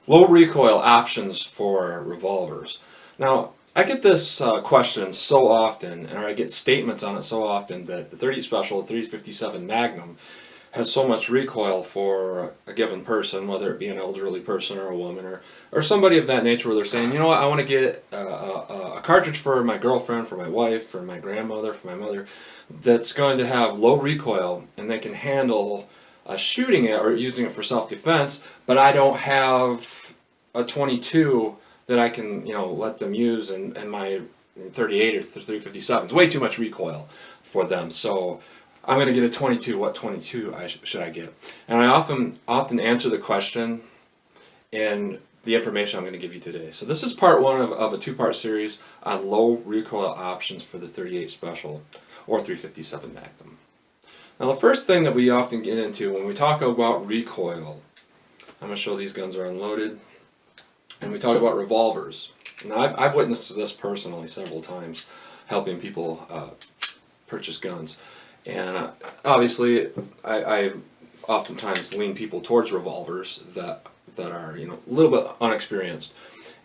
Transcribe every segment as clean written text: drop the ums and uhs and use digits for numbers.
Low recoil options for revolvers. Now, I get this question so often, or I get statements on it so often that the 38 Special, the 357 Magnum, has so much recoil for a given person, whether it be an elderly person or a woman or somebody of that nature, where they're saying, you know what, I want to get a cartridge for my girlfriend, for my wife, for my grandmother, for my mother, that's going to have low recoil and they can handle shooting it or using it for self-defense, but I don't have a 22 that I can, let them use, and my 38 or 357 is way too much recoil for them. So I'm going to get a 22. What 22 should I get? And I often answer the question in the information I'm going to give you today. So this is part one of a two-part series on low recoil options for the 38 Special or 357 Magnum. Now, the first thing that we often get into when we talk about recoil, I'm going to show these guns are unloaded, and we talk about revolvers. Now, I've witnessed this personally several times, helping people purchase guns. And obviously, I oftentimes lean people towards revolvers that are a little bit unexperienced.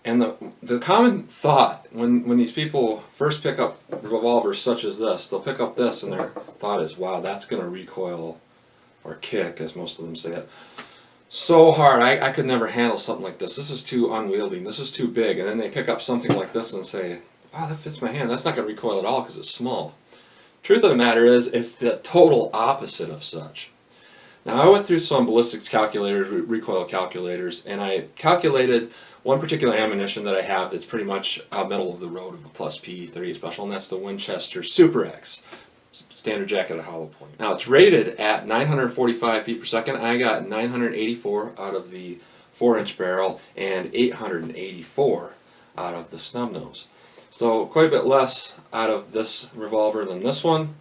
And the common thought when these people first pick up revolvers such as this, they'll pick up this and their thought is, wow, that's going to recoil or kick, as most of them say it, so hard. I could never handle something like this. This is too unwieldy. This is too big. And then they pick up something like this and say, wow, that fits my hand. That's not going to recoil at all because it's small. Truth of the matter is, it's the total opposite of such. Now, I went through some ballistics calculators, recoil calculators, and I calculated one particular ammunition that I have that's pretty much middle of the road of a plus P 38 Special, and that's the Winchester Super X, standard jacket at hollow point. Now, it's rated at 945 feet per second. I got 984 out of the 4-inch barrel and 884 out of the snub nose. So quite a bit less out of this revolver than this one.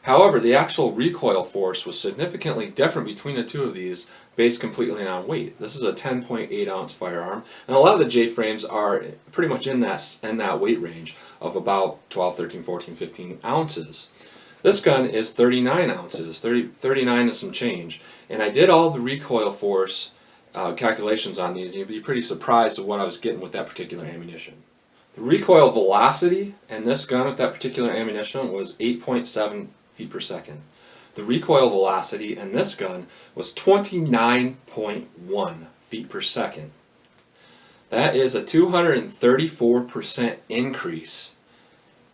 However, the actual recoil force was significantly different between the two of these, based completely on weight. This is a 10.8 ounce firearm, and a lot of the J-frames are pretty much in that weight range of about 12, 13, 14, 15 ounces. This gun is 39 ounces, 39 and some change, and I did all the recoil force calculations on these, and you'd be pretty surprised at what I was getting with that particular ammunition. The recoil velocity in this gun with that particular ammunition was 8.7 feet per second. The recoil velocity in this gun was 29.1 feet per second. That is a 234% increase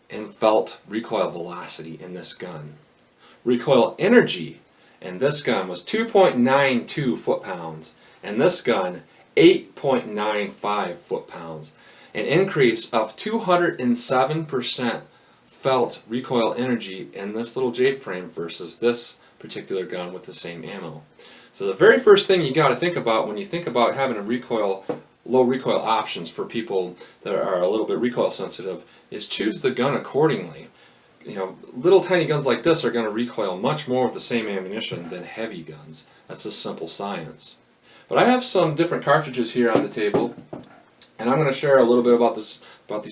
in felt recoil velocity in this gun. Recoil energy in this gun was 2.92 foot-pounds, and this gun 8.95 foot-pounds. An increase of 207% felt recoil energy in this little J-frame versus this particular gun with the same ammo. So the very first thing you got to think about when you think about having low recoil options for people that are a little bit recoil sensitive is choose the gun accordingly. Little tiny guns like this are going to recoil much more with the same ammunition than heavy guns. That's just simple science. But I have some different cartridges here on the table, and I'm going to share a little bit about these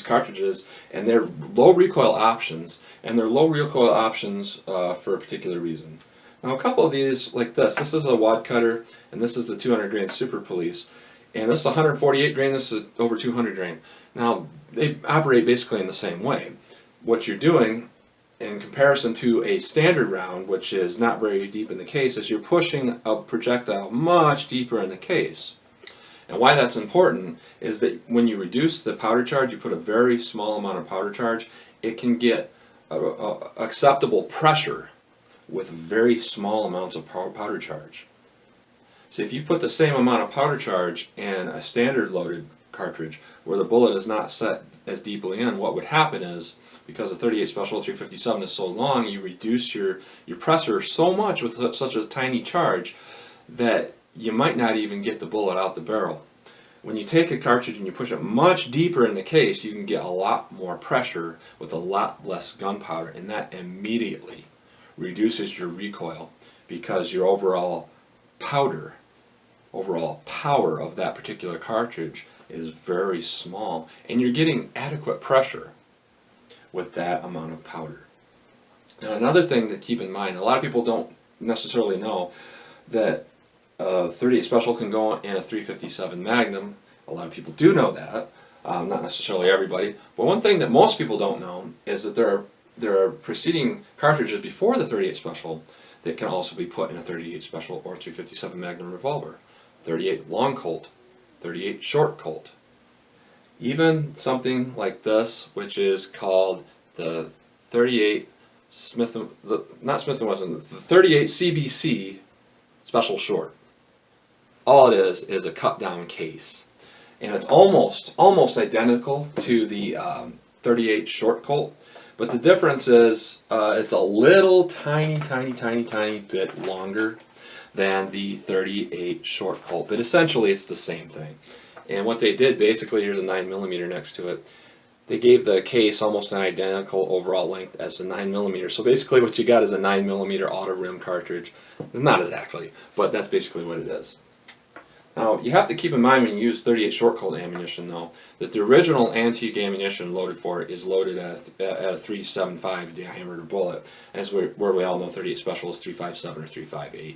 cartridges and their low recoil options, and their low recoil options for a particular reason. Now, a couple of these, like this is a wad cutter, and this is the 200 grain Super Police, and this is 148 grain, this is over 200 grain. Now, they operate basically in the same way. What you're doing, in comparison to a standard round, which is not very deep in the case, is you're pushing a projectile much deeper in the case. And why that's important is that when you reduce the powder charge, you put a very small amount of powder charge, it can get acceptable pressure with very small amounts of powder charge. So if you put the same amount of powder charge in a standard loaded cartridge where the bullet is not set as deeply in, what would happen is, because the 38 Special 357 is so long, you reduce your pressure so much with such a tiny charge that you might not even get the bullet out the barrel. When you take a cartridge and you push it much deeper in the case, you can get a lot more pressure with a lot less gunpowder, and that immediately reduces your recoil because your overall power of that particular cartridge is very small, and you're getting adequate pressure with that amount of powder. Now, another thing to keep in mind, a lot of people don't necessarily know that .38 Special can go in a .357 Magnum. A lot of people do know that, not necessarily everybody. But one thing that most people don't know is that there are preceding cartridges before the .38 Special that can also be put in a .38 Special or .357 Magnum revolver. .38 Long Colt, .38 Short Colt. Even something like this, which is called the .38 not Smith & Wesson, the .38 CBC Special Short. All it is a cut down case, and it's almost identical to the .38 Short Colt, but the difference is it's a little tiny bit longer than the .38 Short Colt, but essentially it's the same thing. And what they did, basically, here's a 9mm next to it. They gave the case almost an identical overall length as the 9mm. So basically what you got is a 9mm auto rim cartridge. It's not exactly, but that's basically what it is. Now, you have to keep in mind when you use .38 Short Colt ammunition, though, that the original antique ammunition loaded for it is loaded at a .375 diameter bullet, as where we all know .38 Special is .357 or .358,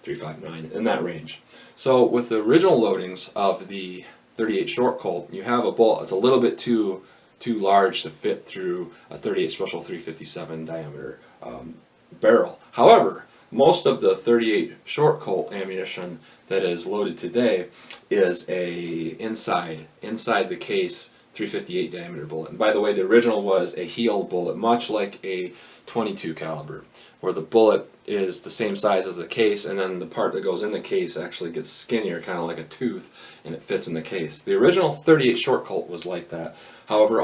.359, in that range. So with the original loadings of the .38 Short Colt, you have a bullet that's a little bit too large to fit through a .38 Special .357 diameter barrel. However, most of the .38 Short Colt ammunition that is loaded today is a inside the case .358 diameter bullet. And by the way, the original was a heeled bullet, much like a .22 caliber, where the bullet is the same size as the case, and then the part that goes in the case actually gets skinnier, kind of like a tooth, and it fits in the case. The original .38 Short Colt was like that. However,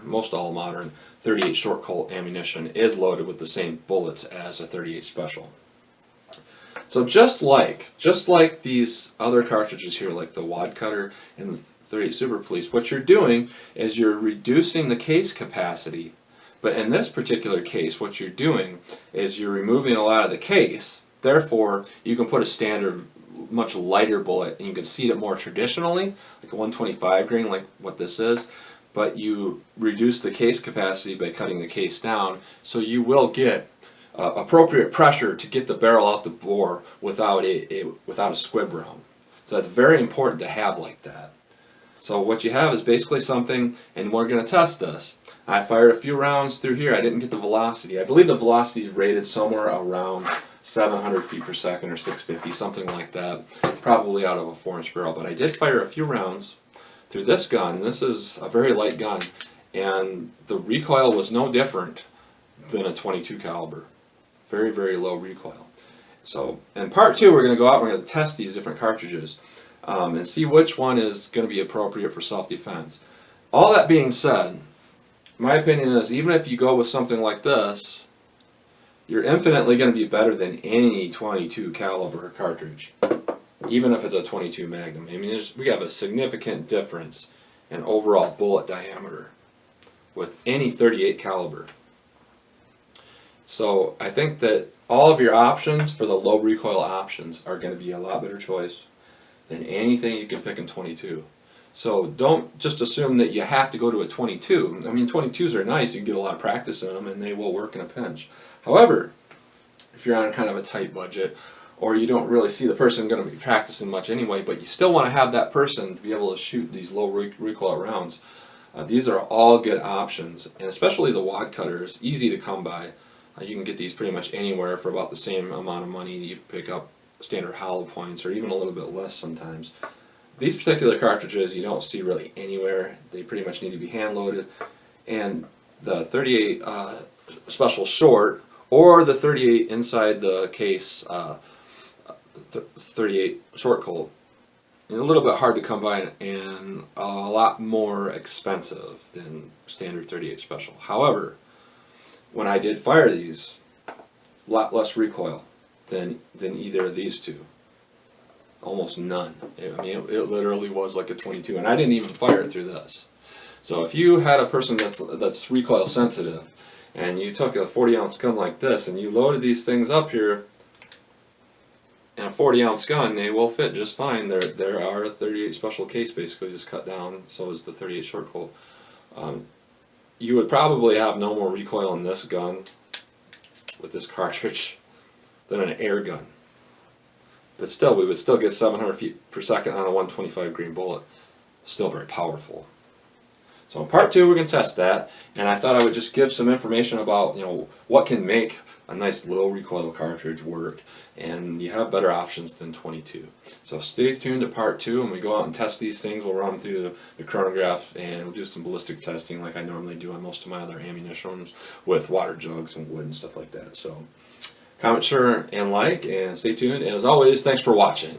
most all modern .38 Short Colt ammunition is loaded with the same bullets as a .38 Special. So just like these other cartridges here, like the Wad Cutter and the .38 Super Police, what you're doing is you're reducing the case capacity. But in this particular case, what you're doing is you're removing a lot of the case. Therefore, you can put a standard, much lighter bullet, and you can seat it more traditionally, like a 125 grain, like what this is. But you reduce the case capacity by cutting the case down, so you will get appropriate pressure to get the barrel out the bore without a squib round. So that's very important to have like that. So what you have is basically something, and we're going to test this. I fired a few rounds through here. I didn't get the velocity. I believe the velocity is rated somewhere around 700 feet per second or 650, something like that, probably out of a 4-inch barrel. But I did fire a few rounds through this gun. This is a very light gun, and the recoil was no different than a .22 caliber. Very, very low recoil. So in part 2, we're going to go out and we're going to test these different cartridges and see which one is going to be appropriate for self-defense. All that being said, my opinion is, even if you go with something like this, you're infinitely going to be better than any .22 caliber cartridge, even if it's a .22 Magnum. I mean, we have a significant difference in overall bullet diameter with any .38 caliber. So I think that all of your options for the low recoil options are going to be a lot better choice than anything you can pick in .22. So don't just assume that you have to go to a .22. I mean, .22s are nice, you can get a lot of practice in them and they will work in a pinch. However, if you're on kind of a tight budget, or you don't really see the person going to be practicing much anyway, but you still want to have that person to be able to shoot these low recoil rounds, these are all good options. And especially the Wad Cutter is easy to come by. You can get these pretty much anywhere for about the same amount of money. You pick up standard hollow points, or even a little bit less sometimes. These particular cartridges you don't see really anywhere. They pretty much need to be hand loaded. And the .38 Special Short, or the .38 inside the case .38 Short Colt, a little bit hard to come by and a lot more expensive than standard .38 Special. However, when I did fire these, a lot less recoil than either of these two. Almost none. I mean, it literally was like a .22, and I didn't even fire it through this. So if you had a person that's recoil sensitive, and you took a 40-ounce gun like this, and you loaded these things up here in a 40-ounce gun, they will fit just fine. There are a .38 Special case basically just cut down, so is the .38 Short Colt. You would probably have no more recoil in this gun with this cartridge than an air gun. But still, we would still get 700 feet per second on a 125 grain bullet. Still very powerful. So in part 2, we're going to test that, and I thought I would just give some information about, what can make a nice low recoil cartridge work, and you have better options than 22. So stay tuned to part 2, and we go out and test these things. We'll run through the chronograph, and we'll do some ballistic testing like I normally do on most of my other ammunitions with water jugs and wood and stuff like that. So comment, share, and like, and stay tuned, and as always, thanks for watching.